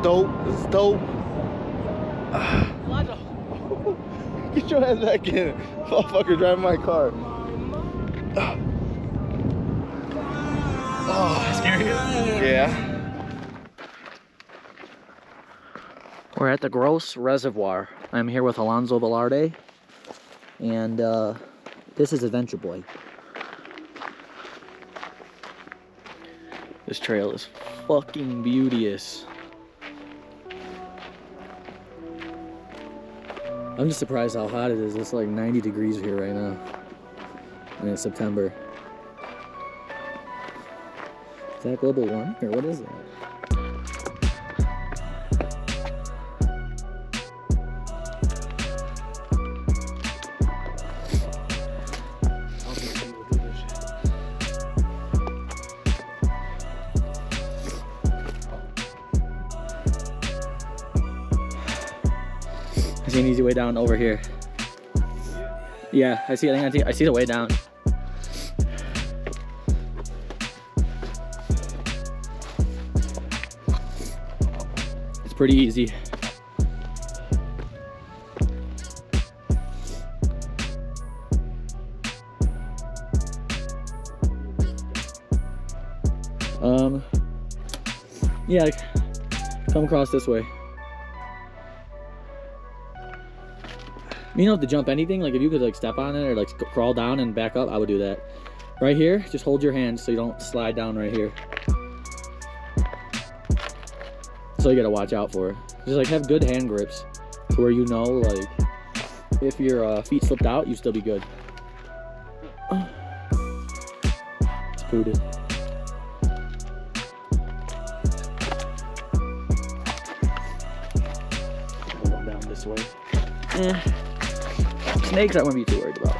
dope. This is dope. Get your ass back in. Motherfucker driving my car. Oh, Scary? Yeah. We're at the Gross Reservoir. I'm here with Alonzo Velarde, and this is Adventure Boy. This trail is fucking beauteous. I'm just surprised how hot it is. It's like 90 degrees here right now, and it's September. Is that global warming, or what is that? I see an easy way down over here. Yeah, I see the way down. It's pretty easy. Yeah, come across this way. You don't have to jump anything. Like if you could like step on it or like crawl down and back up, I would do that. Right here, just hold your hands so you don't slide down right here. So you gotta watch out for it. Just like have good hand grips to where you know like if your feet slipped out, you still be good. It's booted. Going down this way. Snakes I wouldn't be too worried about.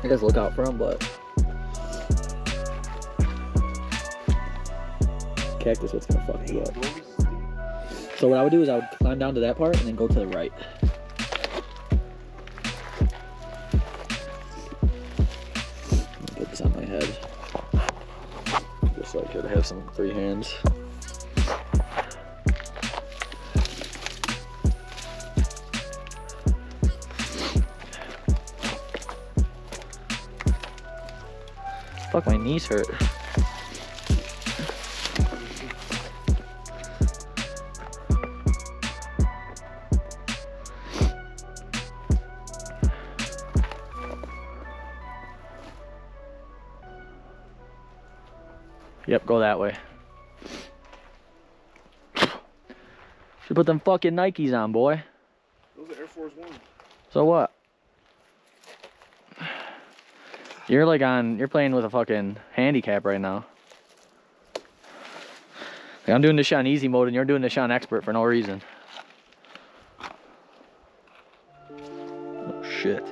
I guess look out for them, but cactus what's gonna fuck you up. So what I would do is I would climb down to that part and then go to the right. Put this on my head. Just so I could have some free hands. Fuck, my knees hurt. Yep, go that way. Should put them fucking Nikes on, boy. Those are Air Force One. So what? You're like you're playing with a fucking handicap right now. Like I'm doing this shit on easy mode and you're doing this shit on expert for no reason. Oh shit.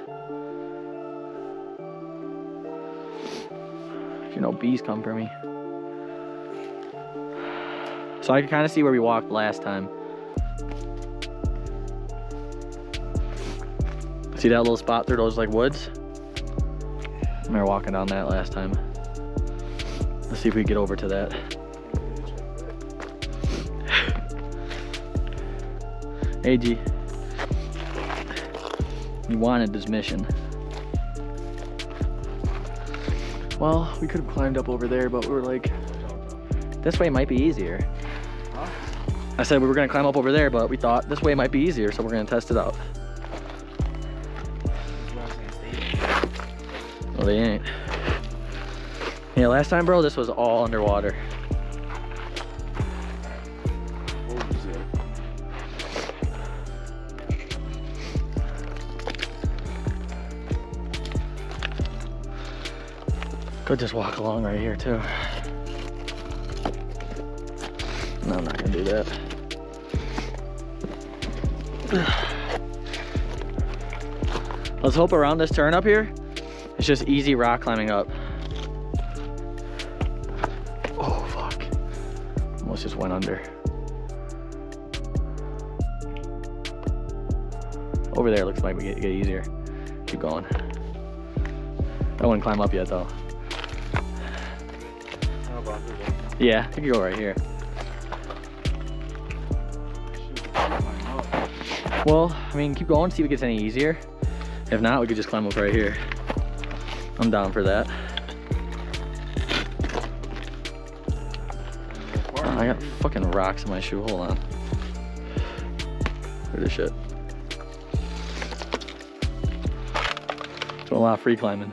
You know bees come for me. So I can kind of see where we walked last time. See that little spot through those like woods? I remember walking down that last time. Let's see if we can get over to that. Hey G, you wanted this mission. Well, we could have climbed up over there, but we were like, this way might be easier. Huh? I said we were gonna climb up over there, but we thought this way might be easier, so we're gonna test it out. Well, they ain't. Yeah, last time, bro, this was all underwater. Could just walk along right here, too. No, I'm not gonna do that. Let's hope around this turn up here, it's just easy rock climbing up. Oh, fuck. Almost just went under. Over there looks like we get easier. Keep going. I wouldn't climb up yet, though. Yeah, you can go right here. Well, I mean, keep going, see if it gets any easier. If not, we could just climb up right here. I'm down for that. Oh, I got fucking rocks in my shoe. Hold on. Look at this shit. Doing a lot of free climbing.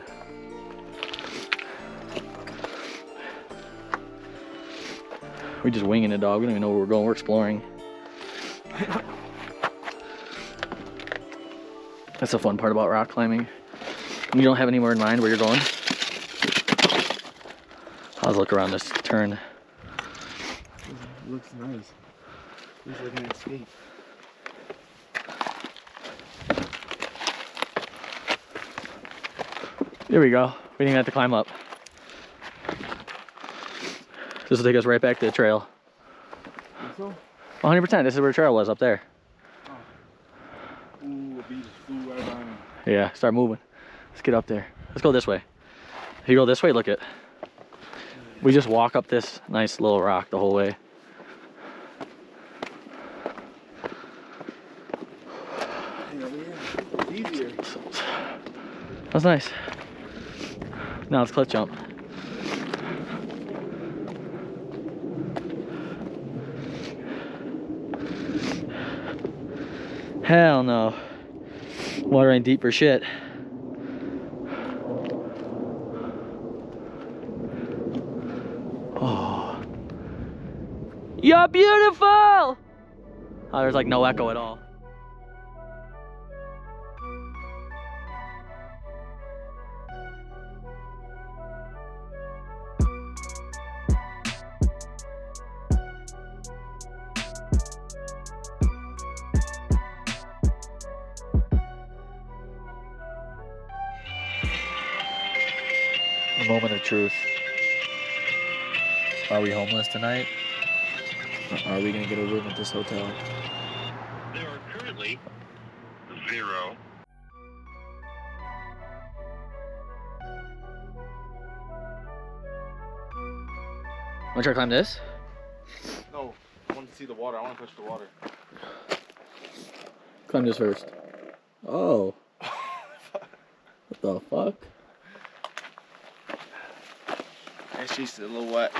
We're just winging it, dog. We don't even know where we're going. We're exploring. That's the fun part about rock climbing. You don't have anywhere in mind where you're going. I'll look around this turn. Looks nice. He's looking at skate. There we go. We didn't even have to climb up. This will take us right back to the trail. Think so? 100%. This is where the trail was up there. Oh. Ooh, a bee just flew right by me. Yeah, start moving. Let's get up there. Let's go this way. If you go this way, look it. We just walk up this nice little rock the whole way. It's easier. That's nice. Now let's cliff jump. Hell no. Water ain't deep for shit. Oh. You're beautiful! Oh, there's like no echo at all. A moment of truth. Are we homeless tonight? Or are we gonna get a room at this hotel? There are currently 0. Wanna try to climb this? No, I want to see the water. I want to touch the water. Climb this first. Oh. What the fuck? And she's a little wet.